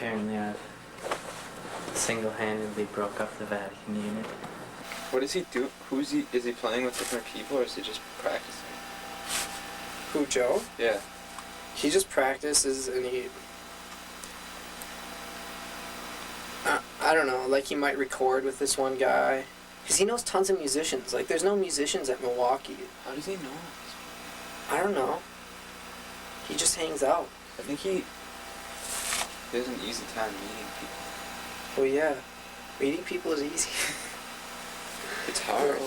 apparently I've single-handedly broke up the Vatican Unit. What does he do? Is he playing with different people or is he just practicing? Who, Joe? Yeah. He just practices and I don't know, like he might record with this one guy. Because he knows tons of musicians. Like, there's no musicians at Milwaukee. How does he know? I don't know. He just hangs out. I think he has an easy time meeting people. Well, yeah. Meeting people is easy. It's hard.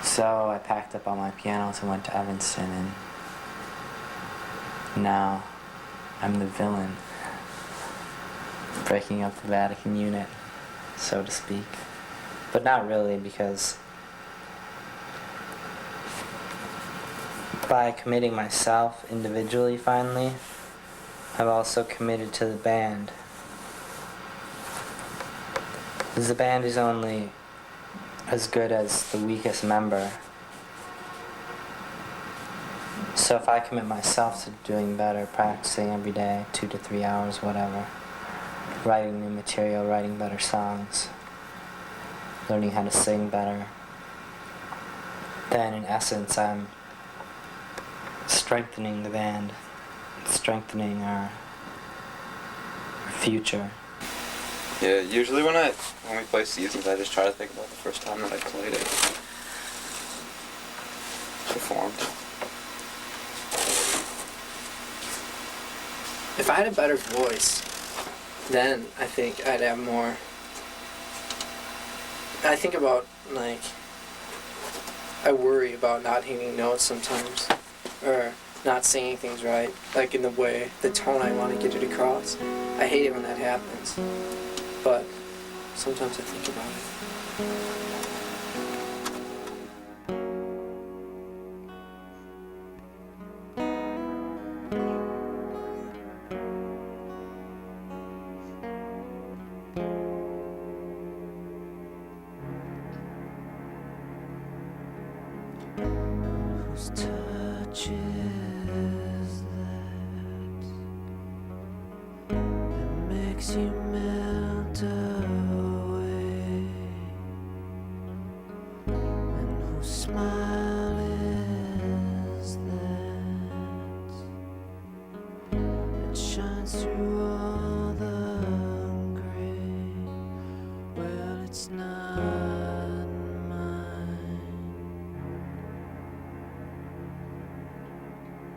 So I packed up all my pianos and went to Evanston, and now I'm the villain, breaking up the Vatican Unit, so to speak. But not really, because by committing myself individually finally, I've also committed to the band. Because the band is only as good as the weakest member. So if I commit myself to doing better, practicing every day, 2 to 3 hours, whatever, writing new material, writing better songs, learning how to sing better, then in essence I'm strengthening the band, strengthening our future. Yeah, usually when we play seasons, I just try to think about the first time that I played it. Performed. If I had a better voice, then I think I'd have more. I think about, like, I worry about not hitting notes sometimes, or not singing things right, like in the way, the tone I want to get it across. I hate it when that happens, but sometimes I think about it. Whose touch is that makes you melt away, and whose smile is that shines through all the gray? Well, it's not mine.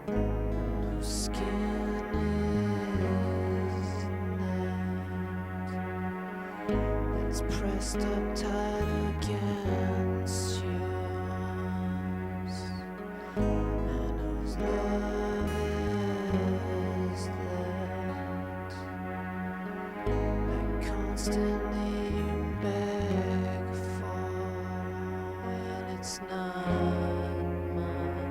Whose skin is that it's pressed up tight against yours, and whose love is that constantly you beg for? Well, it's not mine.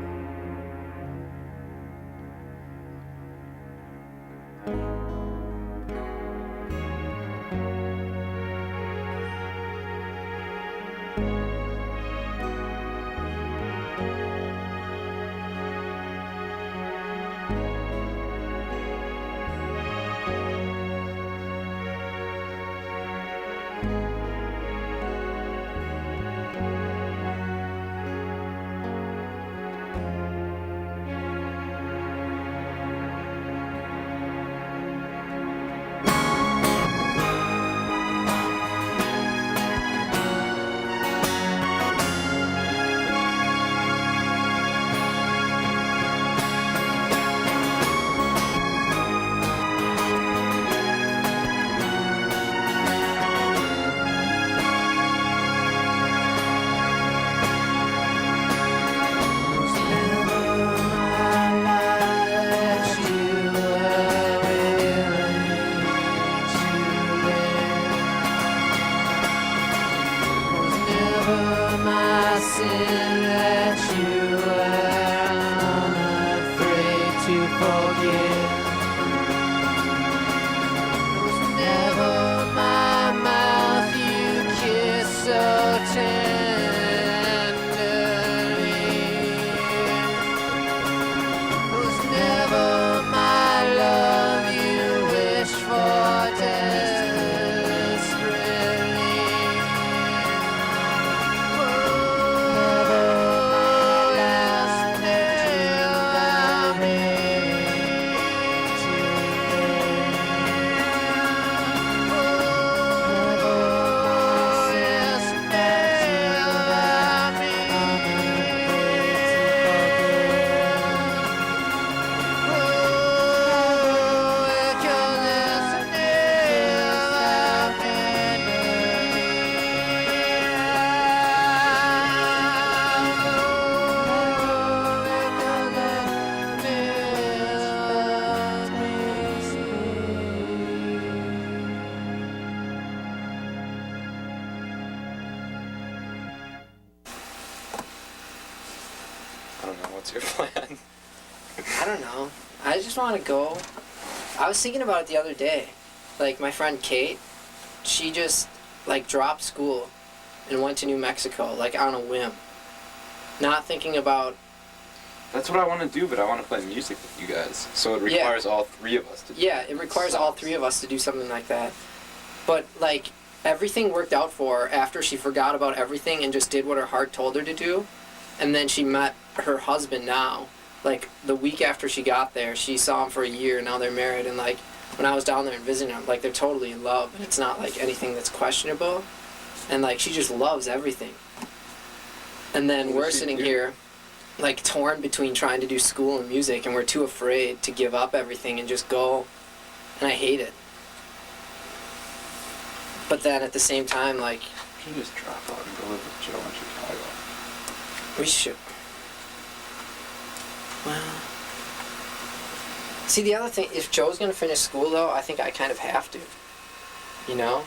Who's never my love you will what's your plan? I don't know. I just want to go. I was thinking about it the other day. Like, my friend Kate, she just, like, dropped school and went to New Mexico, like, on a whim. Not thinking about... That's what I want to do, but I want to play music with you guys. So it requires all three of us to do Yeah, it requires all three of us to do something like that. But, like, everything worked out for her after she forgot about everything and just did what her heart told her to do. And then she met her husband now. Like, the week after she got there, she saw him for a year, and now they're married. And, like, when I was down there and visiting them, like, they're totally in love. And it's not, like, anything that's questionable. And, like, she just loves everything. And then What we're does she sitting do? here, like, torn between trying to do school and music, and we're too afraid to give up everything and just go. And I hate it. But then at the same time, like, We should just drop out and go live with Joe in Chicago. we should. Well. See, the other thing, if Joe's gonna finish school, though, I think I kind of have to. You know?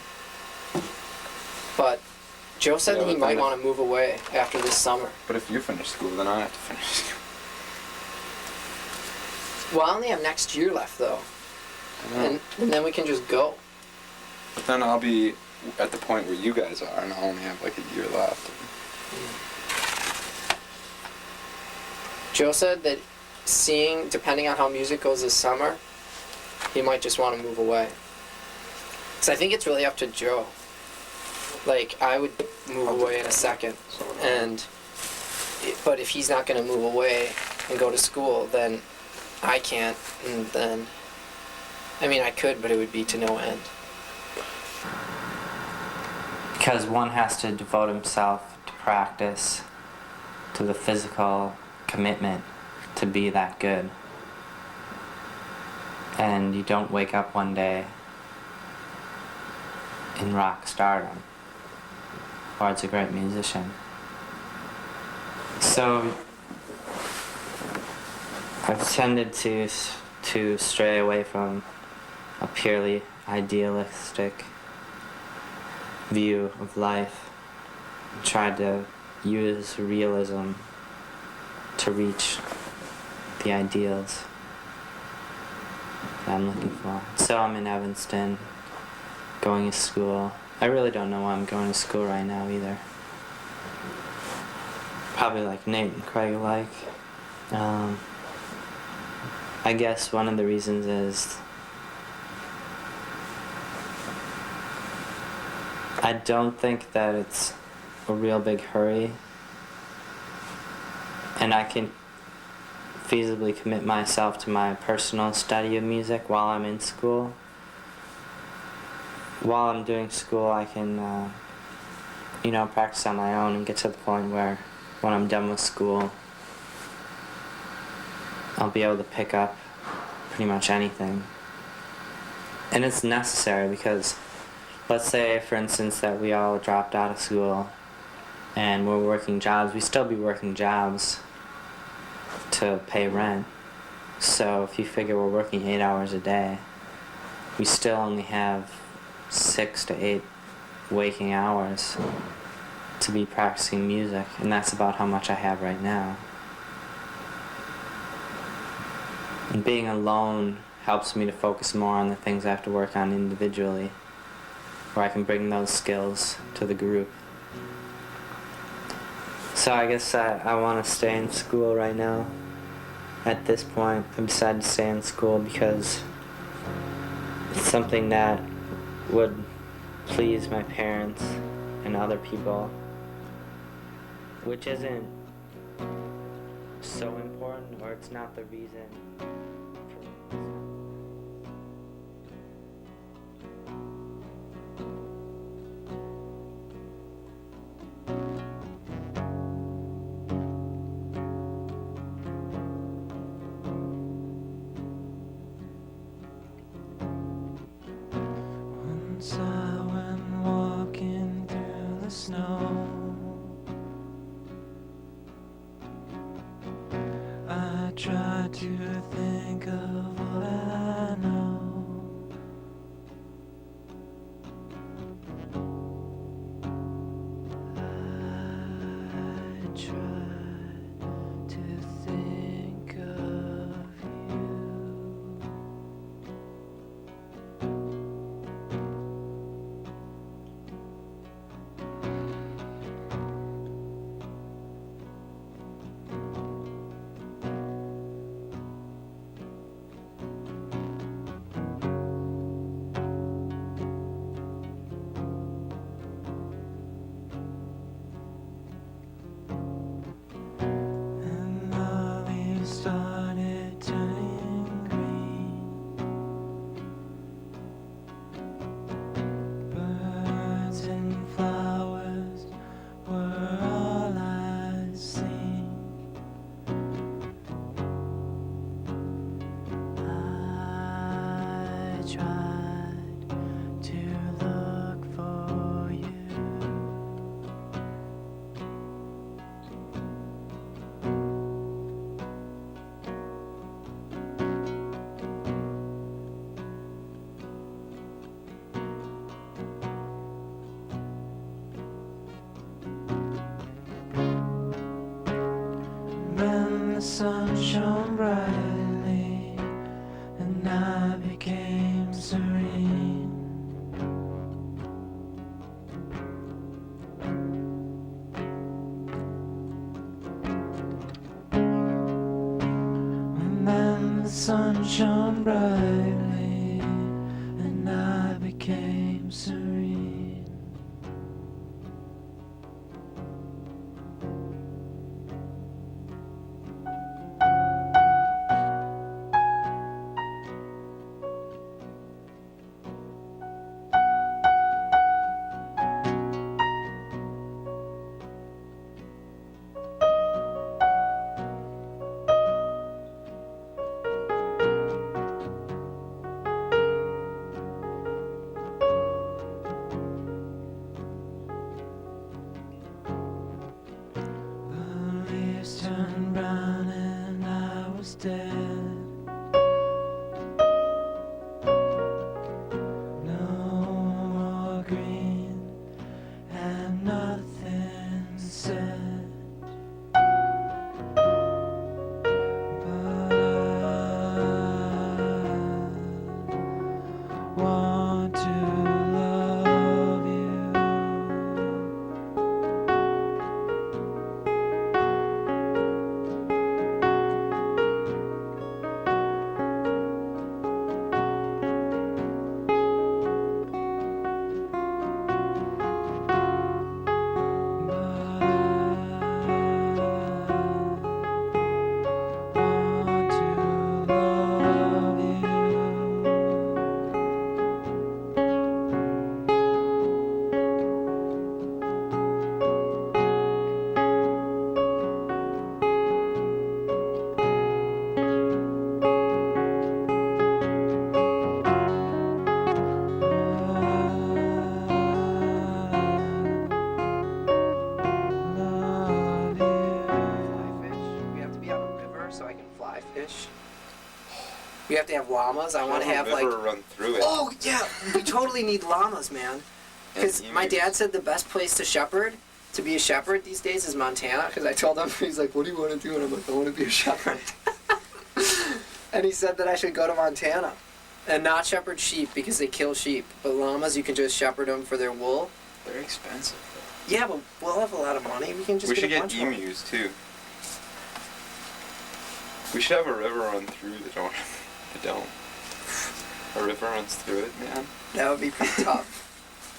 But Joe said Yeah, that he but might then want to move away after this summer. But if you finish school, then I have to finish school. Well, I only have next year left, though. I know. And then we can just go. But then I'll be at the point where you guys are, and I'll only have like a year left. Joe said that depending on how music goes this summer, he might just want to move away. Because I think it's really up to Joe. Like, I would move away in a second. But if he's not going to move away and go to school, then I can't. And then, I mean, I could, but it would be to no end. Because one has to devote himself to practice, to the physical commitment to be that good. And you don't wake up one day in rock stardom or as a great musician. So I've tended to stray away from a purely idealistic view of life and tried to use realism to reach the ideals that I'm looking for. So I'm in Evanston, going to school. I really don't know why I'm going to school right now either. Probably like Nathan Craig like. I guess one of the reasons is I don't think that it's a real big hurry, and I can feasibly commit myself to my personal study of music while I'm in school. While I'm doing school, I can, practice on my own and get to the point where when I'm done with school, I'll be able to pick up pretty much anything. And it's necessary because let's say, for instance, that we all dropped out of school and we're working jobs. We still be working jobs to pay rent. So if you figure we're working 8 hours a day, we still only have 6 to 8 waking hours to be practicing music, and that's about how much I have right now. And being alone helps me to focus more on the things I have to work on individually, where I can bring those skills to the group. So I guess I want to stay in school right now. At this point, I've decided to stay in school because it's something that would please my parents and other people, which isn't so important, or it's not the reason for Once I went walking through the snow. I tried to think of what I know. I tried to think sun shone brightly, and I became serene. The leaves turned brown and I was dead. No more green and nothing said. But I want to love you. Fly fish. We have to be on a river so I can fly fish. We have to have llamas. I want to have like. river run through it. Oh yeah, we totally need llamas, man. Because And my emus. dad said the best place to be a shepherd these days is Montana. Because I told him, he's like, "What do you want to do?" And I'm like, "I want to be a shepherd." And he said that I should go to Montana and not shepherd sheep because they kill sheep. But llamas, you can just shepherd them for their wool. They're expensive. Yeah, but we'll have a lot of money. We can just We should get a get bunch of them. emus too. We should have a river run through the dome. The dome. A river runs through it, man. That would be pretty tough.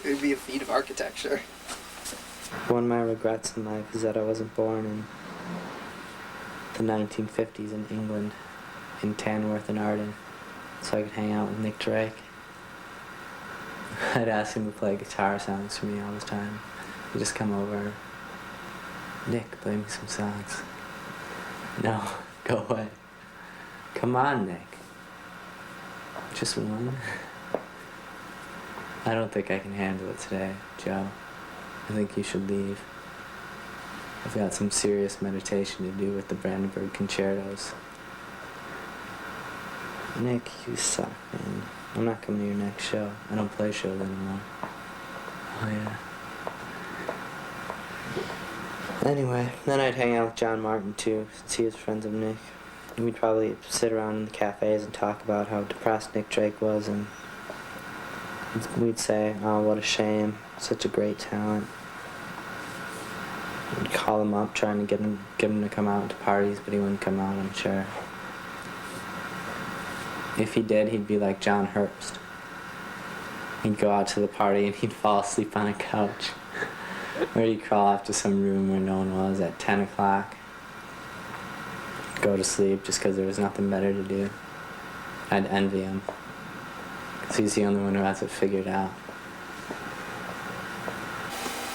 It would be a feat of architecture. One of my regrets in life is that I wasn't born in the 1950s in England, in Tamworth and Arden, so I could hang out with Nick Drake. I'd ask him to play guitar songs for me all the time. He'd just come over, "Nick, play me some songs." "No, go away." "Come on, Nick. Just one." "I don't think I can handle it today, Joe. I think you should leave. I've got some serious meditation to do with the Brandenburg concertos." "Nick, you suck, man. I'm not coming to your next show. I don't play shows anymore." "Oh, yeah." Anyway, then I'd hang out with John Martin, too, since he was friends of Nick. And we'd probably sit around in the cafes and talk about how depressed Nick Drake was, and we'd say, "Oh, what a shame. Such a great talent." We'd call him up, trying to get him to come out to parties, but he wouldn't come out, I'm sure. If he did, he'd be like John Herbst. He'd go out to the party and he'd fall asleep on a couch. Or he'd crawl off to some room where no one was at 10 o'clock. Go to sleep just because there was nothing better to do. I'd envy him. Because he's the only one who has it figured out.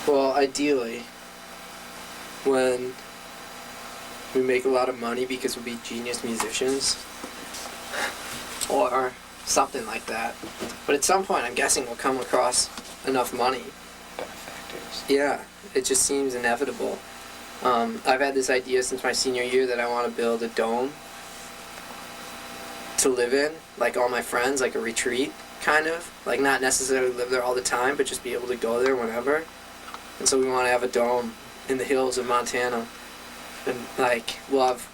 Well, ideally, when we make a lot of money because we'll be genius musicians, or something like that. But at some point, I'm guessing we'll come across enough money. Benefactors. Yeah, it just seems inevitable. I've had this idea since my senior year that I want to build a dome to live in, like all my friends, like a retreat, kind of. Like not necessarily live there all the time, but just be able to go there whenever. And so we want to have a dome in the hills of Montana. And like, we'll have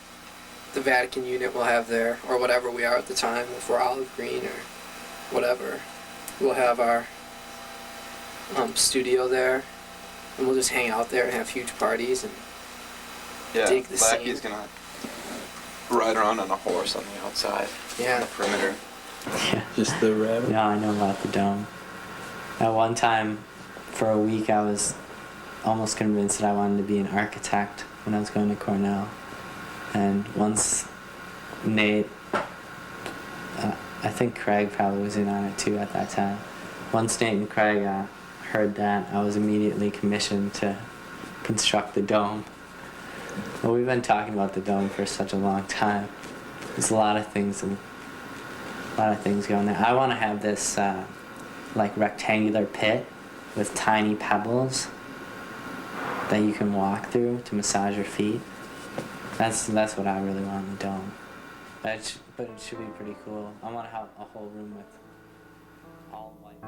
the Vatican Unit we'll have there, or whatever we are at the time, if we're olive green or whatever. We'll have our studio there, and we'll just hang out there and have huge parties and Yeah, dig the Lackie's scene. gonna ride around on a horse on the outside. Yeah. On the perimeter. Yeah. Just the rabbit. Yeah, I know about the dome. At one time, for a week, I was almost convinced that I wanted to be an architect when I was going to Cornell. And once Nate, I think Craig probably was in on it too at that time. Once Nate and Craig heard that, I was immediately commissioned to construct the dome. Well, we've been talking about the dome for such a long time. There's a lot of things going there. I want to have this like rectangular pit with tiny pebbles that you can walk through to massage your feet. That's what I really want in the dome. But it should be pretty cool. I want to have a whole room with all white.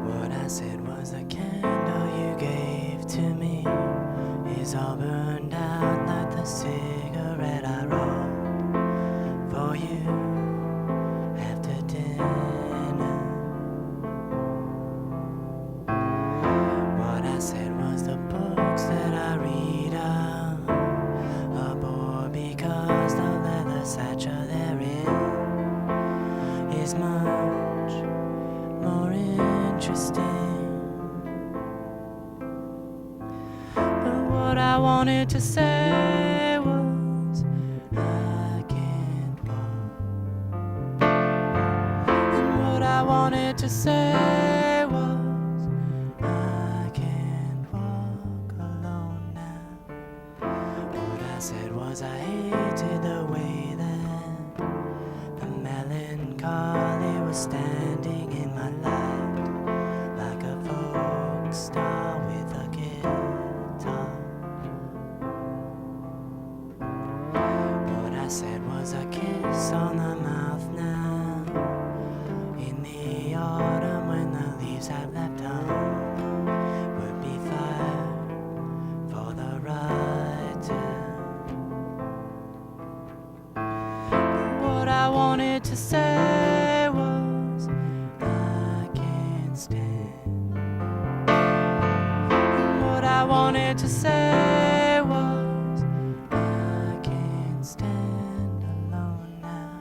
What I said was the candle you gave to me is all burned out like the cigarette I wrote for you after dinner. What I said was the books that I read are a bore because the leather satchel they're in is much more interesting. But what I wanted to say was I can't walk. And what I wanted to say was I can't walk alone now. What I said was I hated the way that the melancholy was standing in my light like a folk star with a guitar. What I said was a kiss on the mouth now in the autumn when the leaves have left home would be fire for the writer. What I wanted to say was I can't stand. What I wanted to say was I can't stand alone now.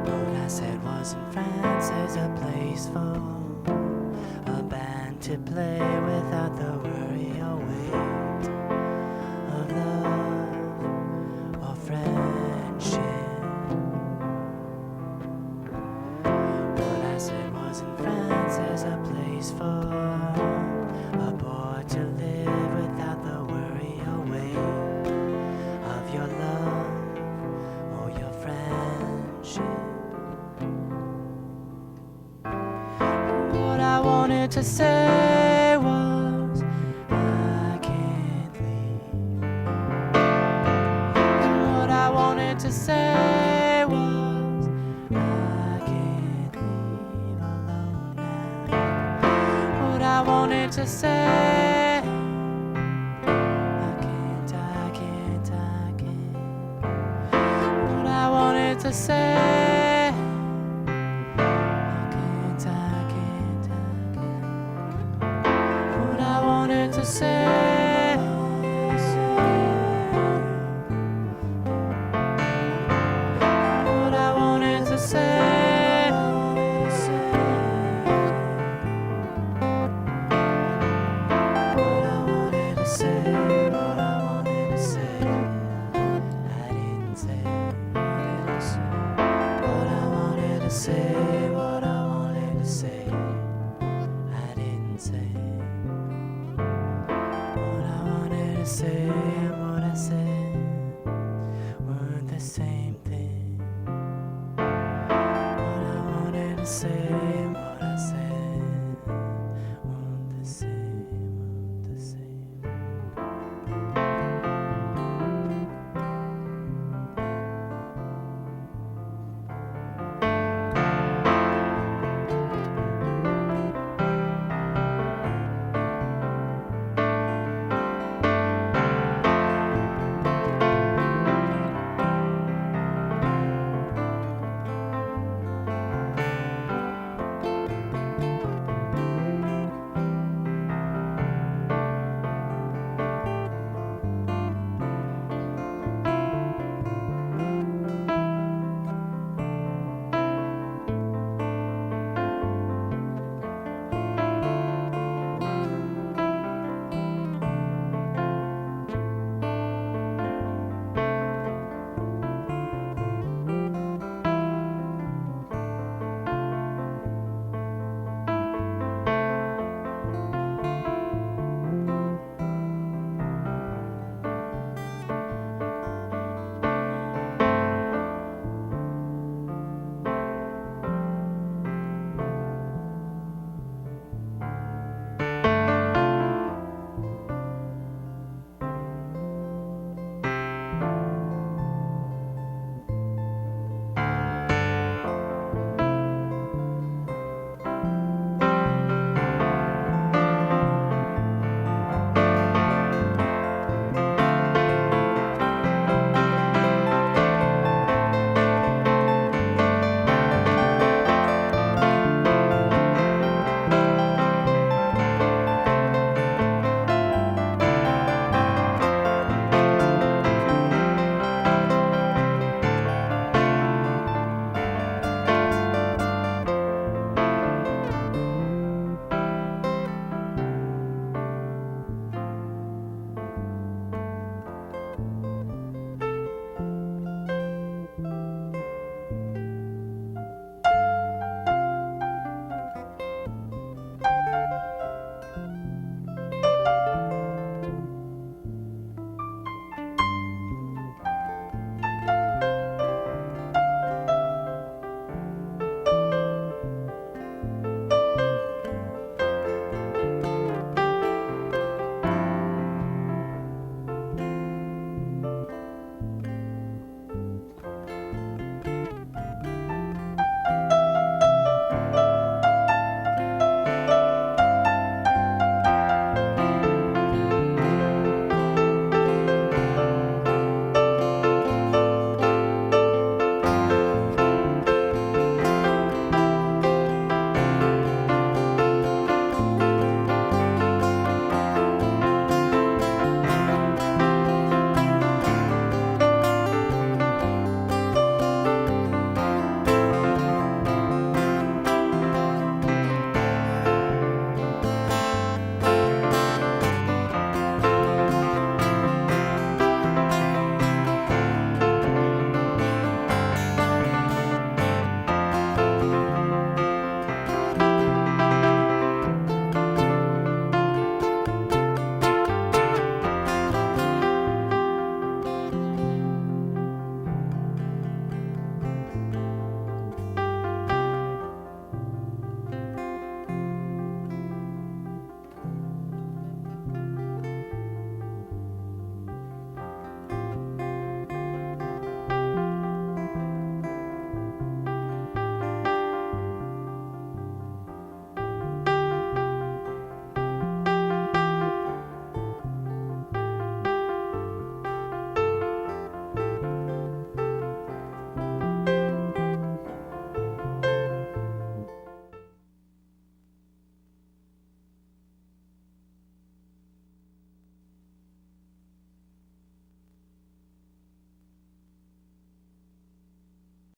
What I said was in France there's a place for a band to play without the worry or weight of love or friendship. What I said was in France there's a place for a boy to live without the worry or weight of your love or your friendship. What I wanted to say was I can't leave. And what I wanted to say was I can't leave alone now. What I wanted to say I can't. What I wanted to say